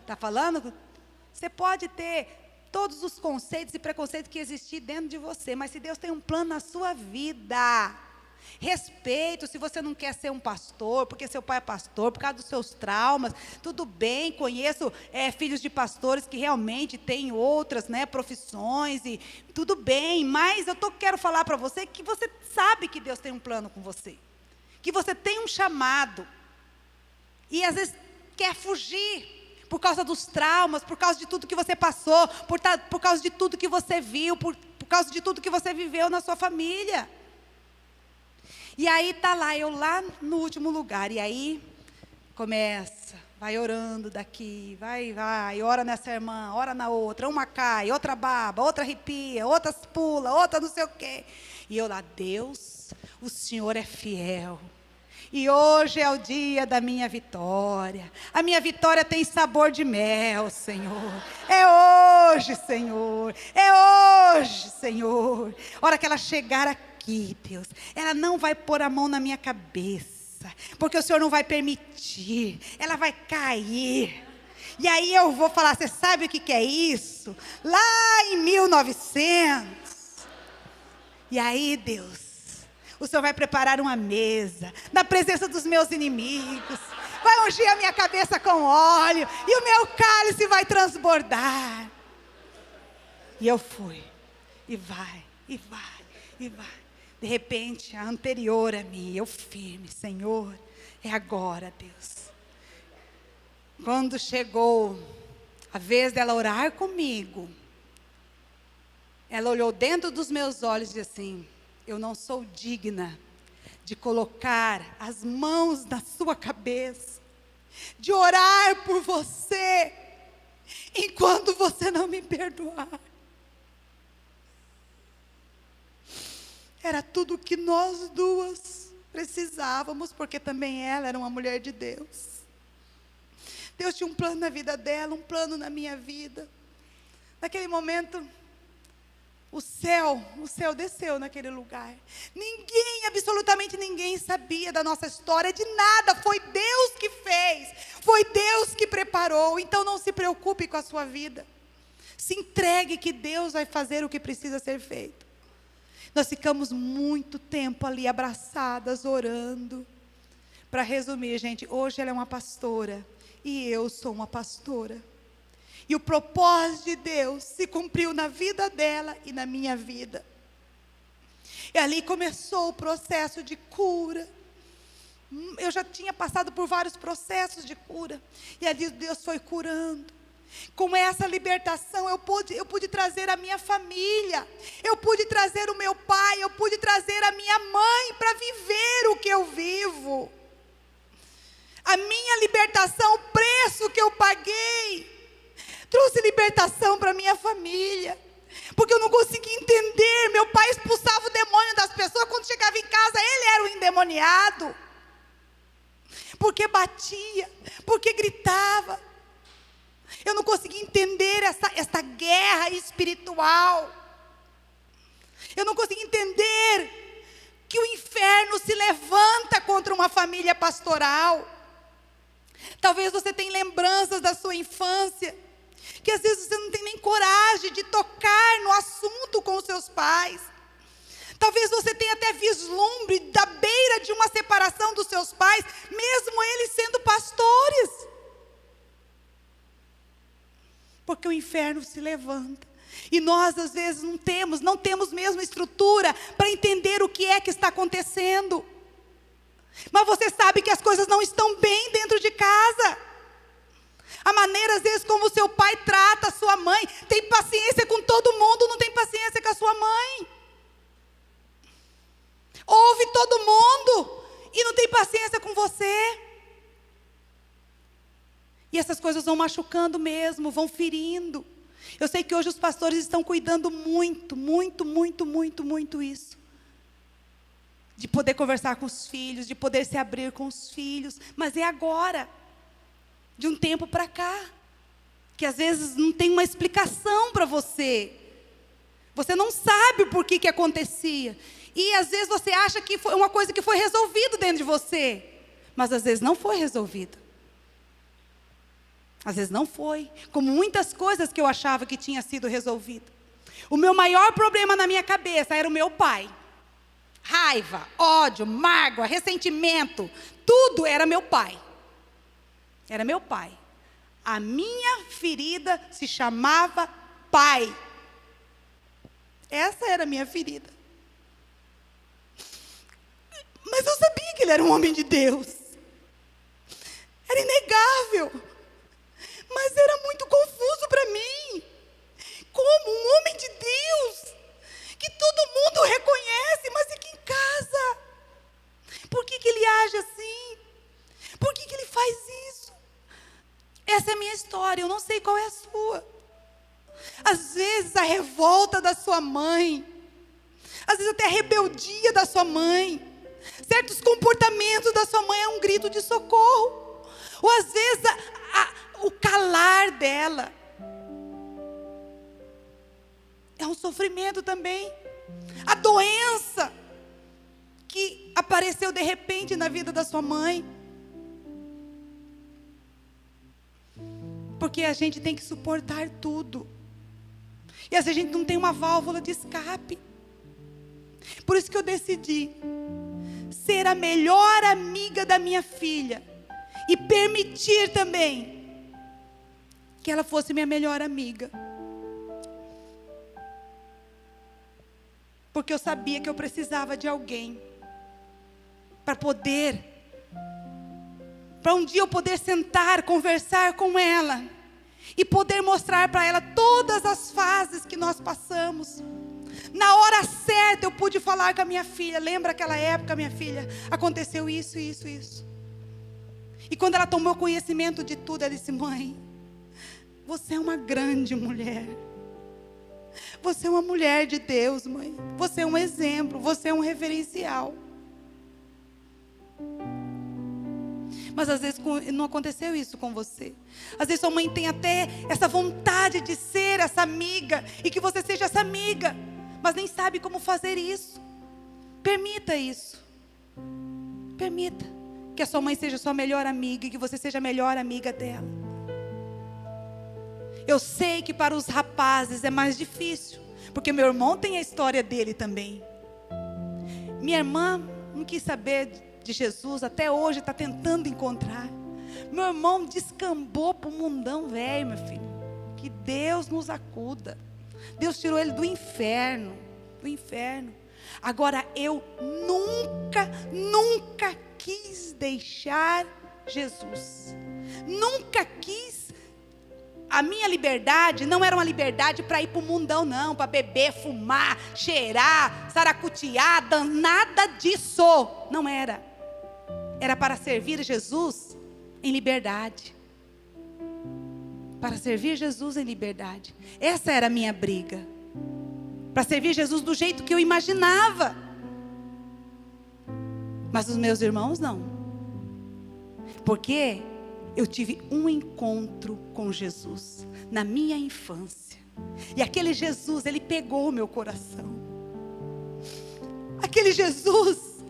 Está falando? Você pode ter todos os conceitos e preconceitos que existem dentro de você, mas se Deus tem um plano na sua vida, respeito. Se você não quer ser um pastor, porque seu pai é pastor, por causa dos seus traumas, tudo bem. Conheço filhos de pastores que realmente têm outras, né, profissões, e tudo bem, mas eu quero falar para você que você sabe que Deus tem um plano com você, que você tem um chamado, e às vezes quer fugir, por causa dos traumas, por causa de tudo que você passou, por causa de tudo que você viu, por causa de tudo que você viveu na sua família. E aí está lá, eu lá no último lugar, e aí começa, vai orando daqui, vai, ora nessa irmã, ora na outra, uma cai, outra baba, outra arrepia, outra pula, outra não sei o quê. E eu lá, Deus, o Senhor é fiel. E hoje é o dia da minha vitória. A minha vitória tem sabor de mel, Senhor. É hoje, Senhor. É hoje, Senhor. A hora que ela chegar aqui, Deus, ela não vai pôr a mão na minha cabeça, porque o Senhor não vai permitir. Ela vai cair. E aí eu vou falar, você sabe o que é isso? Lá em 1900. E aí, Deus, o Senhor vai preparar uma mesa, na presença dos meus inimigos, vai ungir a minha cabeça com óleo, e o meu cálice vai transbordar. E eu fui, e vai, e vai, e vai. De repente, a anterior a mim, eu firme, Senhor, é agora, Deus. Quando chegou a vez dela orar comigo, ela olhou dentro dos meus olhos e disse assim: eu não sou digna de colocar as mãos na sua cabeça, de orar por você, enquanto você não me perdoar. Era tudo o que nós duas precisávamos, porque também ela era uma mulher de Deus. Deus tinha um plano na vida dela, um plano na minha vida. Naquele momento, o céu desceu naquele lugar. Ninguém, absolutamente ninguém sabia da nossa história, de nada. Foi Deus que fez, foi Deus que preparou. Então não se preocupe com a sua vida. Se entregue que Deus vai fazer o que precisa ser feito. Nós ficamos muito tempo ali abraçadas, orando. Para resumir, gente, hoje ela é uma pastora e eu sou uma pastora. E o propósito de Deus se cumpriu na vida dela e na minha vida. E ali começou o processo de cura. Eu já tinha passado por vários processos de cura. E ali Deus foi curando. Com essa libertação eu pude trazer a minha família. Eu pude trazer o meu pai. Eu pude trazer a minha mãe para viver o que eu vivo. A minha libertação, o preço que eu paguei, trouxe libertação para minha família, porque eu não conseguia entender. Meu pai expulsava o demônio das pessoas, quando chegava em casa ele era o endemoniado, porque batia, porque gritava. Eu não conseguia entender essa guerra espiritual. Eu não conseguia entender que o inferno se levanta contra uma família pastoral. Talvez você tenha lembranças da sua infância, que às vezes você não tem nem coragem de tocar no assunto com os seus pais. Talvez você tenha até vislumbre da beira de uma separação dos seus pais, mesmo eles sendo pastores. Porque o inferno se levanta. E nós às vezes não temos mesmo estrutura para entender o que é que está acontecendo. Mas você sabe que as coisas não estão bem dentro de casa. A maneira, às vezes, como o seu pai trata a sua mãe. Tem paciência com todo mundo, não tem paciência com a sua mãe. Ouve todo mundo e não tem paciência com você. E essas coisas vão machucando mesmo, vão ferindo. Eu sei que hoje os pastores estão cuidando muito isso. De poder conversar com os filhos, de poder se abrir com os filhos. Mas é agora, de um tempo para cá, que às vezes não tem uma explicação para você. Você não sabe o porquê que acontecia. E às vezes você acha que foi uma coisa que foi resolvida dentro de você. Mas às vezes não foi resolvida. Às vezes não foi. Como muitas coisas que eu achava que tinha sido resolvida. O meu maior problema na minha cabeça era o meu pai. Raiva, ódio, mágoa, ressentimento. Tudo era meu pai. Era meu pai. A minha ferida se chamava pai. Essa era a minha ferida. Mas eu sabia que ele era um homem de Deus. Era inegável. Mas era muito confuso para mim. Como um homem de Deus, que todo mundo reconhece, mas fica em casa. Por que ele age assim? Por que ele faz isso? Essa é a minha história, eu não sei qual é a sua. Às vezes a revolta da sua mãe, às vezes até a rebeldia da sua mãe, certos comportamentos da sua mãe é um grito de socorro. Ou às vezes o calar dela é um sofrimento também. A doença que apareceu de repente na vida da sua mãe. Porque a gente tem que suportar tudo. E às vezes a gente não tem uma válvula de escape. Por isso que eu decidi ser a melhor amiga da minha filha. E permitir também que ela fosse minha melhor amiga. Porque eu sabia que eu precisava de alguém para um dia eu poder sentar, conversar com ela e poder mostrar para ela todas as fases que nós passamos. Na hora certa eu pude falar com a minha filha. Lembra aquela época, minha filha? Aconteceu isso. E quando ela tomou conhecimento de tudo, ela disse: mãe, você é uma grande mulher. Você é uma mulher de Deus, mãe. Você é um exemplo, você é um referencial. Mas às vezes não aconteceu isso com você. Às vezes sua mãe tem até essa vontade de ser essa amiga, e que você seja essa amiga, mas nem sabe como fazer isso. Permita isso. Permita que a sua mãe seja sua melhor amiga, e que você seja a melhor amiga dela. Eu sei que para os rapazes é mais difícil, porque meu irmão tem a história dele também. Minha irmã não quis saber de Jesus, até hoje está tentando encontrar. Meu irmão descambou para o mundão velho, meu filho. Que Deus nos acuda. Deus tirou ele do inferno. Agora eu nunca quis deixar Jesus. Nunca quis. A minha liberdade não era uma liberdade para ir para o mundão, não, para beber, fumar, cheirar, saracutear, nada disso. Não era. Era para servir Jesus em liberdade. Para servir Jesus em liberdade. Essa era a minha briga. Para servir Jesus do jeito que eu imaginava. Mas os meus irmãos não. Porque eu tive um encontro com Jesus na minha infância. E aquele Jesus, ele pegou o meu coração. Aquele Jesus,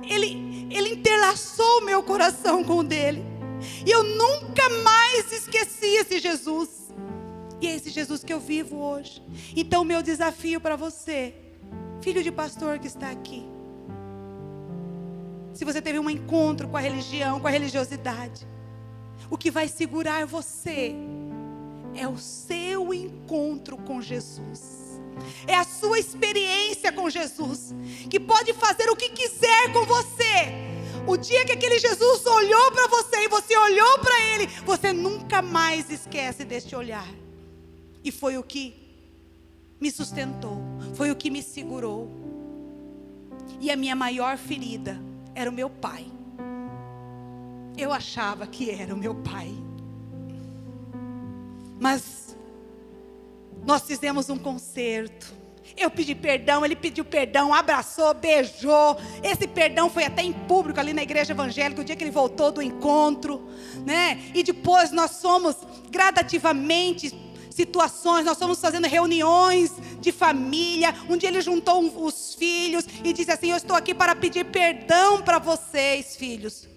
ele interlaçou o meu coração com o dele. E eu nunca mais esqueci esse Jesus. E é esse Jesus que eu vivo hoje. Então o meu desafio para você, filho de pastor que está aqui, se você teve um encontro com a religião, com a religiosidade, o que vai segurar você é o seu encontro com Jesus. É a sua experiência com Jesus, que pode fazer o que quiser com você. O dia que aquele Jesus olhou para você e você olhou para Ele, você nunca mais esquece deste olhar. E foi o que me sustentou, foi o que me segurou. E a minha maior ferida era o meu pai. Eu achava que era o meu pai. Mas nós fizemos um concerto. Eu pedi perdão, ele pediu perdão, abraçou, beijou. Esse perdão foi até em público ali na igreja evangélica, o dia que ele voltou do encontro, né? E depois nós fomos gradativamente situações, nós fomos fazendo reuniões de família. Um dia ele juntou os filhos e disse assim: eu estou aqui para pedir perdão para vocês, filhos,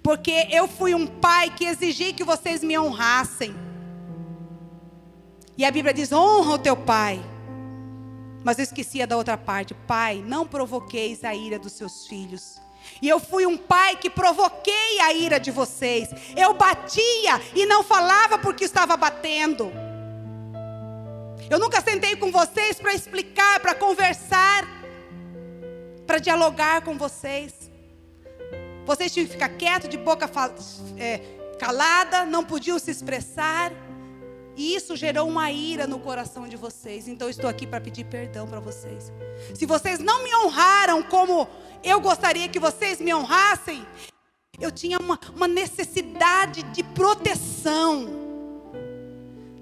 porque eu fui um pai que exigi que vocês me honrassem. E a Bíblia diz: honra o teu pai. Mas eu esquecia da outra parte: pai, não provoqueis a ira dos seus filhos. E eu fui um pai que provoquei a ira de vocês. Eu batia e não falava porque estava batendo. Eu nunca sentei com vocês para explicar, para conversar, para dialogar com vocês. Vocês tinham que ficar quietos, de boca calada, não podiam se expressar. E isso gerou uma ira no coração de vocês. Então eu estou aqui para pedir perdão para vocês. Se vocês não me honraram como eu gostaria que vocês me honrassem, eu tinha uma necessidade de proteção,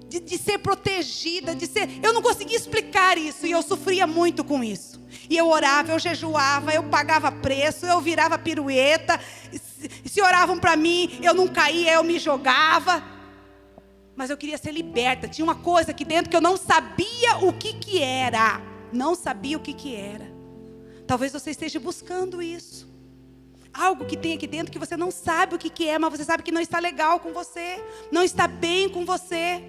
de ser protegida, eu não conseguia explicar isso. E eu sofria muito com isso. E eu orava, eu jejuava, eu pagava preço, eu virava pirueta. Se oravam para mim, eu não caía, eu me jogava. Mas eu queria ser liberta. Tinha uma coisa aqui dentro que eu não sabia o que era. Não sabia o que era. Talvez você esteja buscando isso. Algo que tem aqui dentro que você não sabe o que é, mas você sabe que não está legal com você. Não está bem com você.